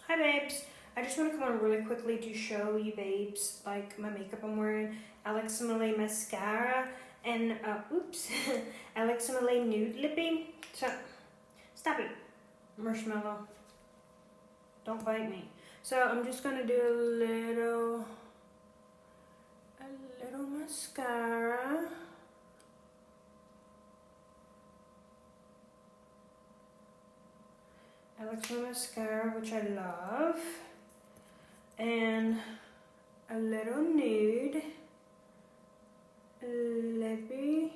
Hi babes, I just want to come on really quickly to show you babes like my makeup I'm wearing. Alex Malay mascara and Alex Malay nude lippy. So stop it, Marshmallow. Don't bite me. So I'm just gonna do a little mascara. Alex Malay mascara, which I love, and a little nude lippy.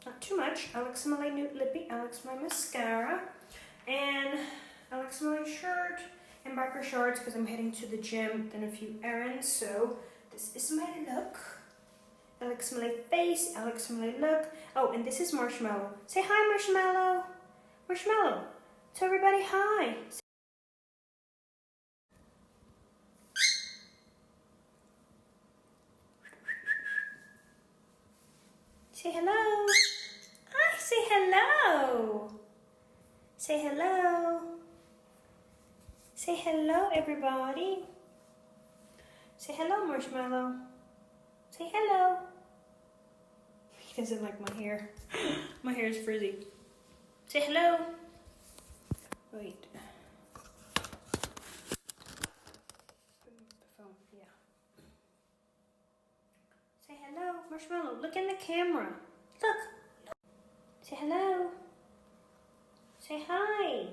Not too much. Alex Malay nude lippy, Alex Malay mascara, and Alex Malay shirt and biker shorts because I'm heading to the gym, then a few errands. So this is my look. Alex Malay face, Alex Malay look. Oh, and this is Marshmallow. Say hi, Marshmallow. Marshmallow. Tell everybody hi. Say hello. Hi, say hello. Say hello. Say hello, everybody. Say hello, Marshmallow. Say hello. He doesn't like my hair. My hair is frizzy. Say hello. Wait. The phone, yeah. Say hello, Marshmallow. Look in the camera. Look. Say hello. Say hi.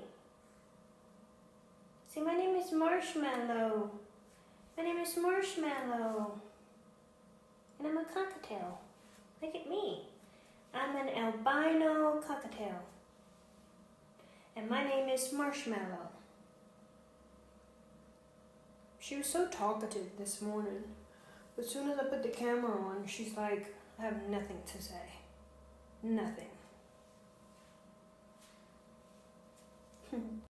Say my name is Marshmallow. My name is Marshmallow. And I'm a cockatiel. Look at me. I'm an albino cockatiel. And my name is Marshmallow. She was so talkative this morning. As soon as I put the camera on, she's like, I have nothing to say. Nothing.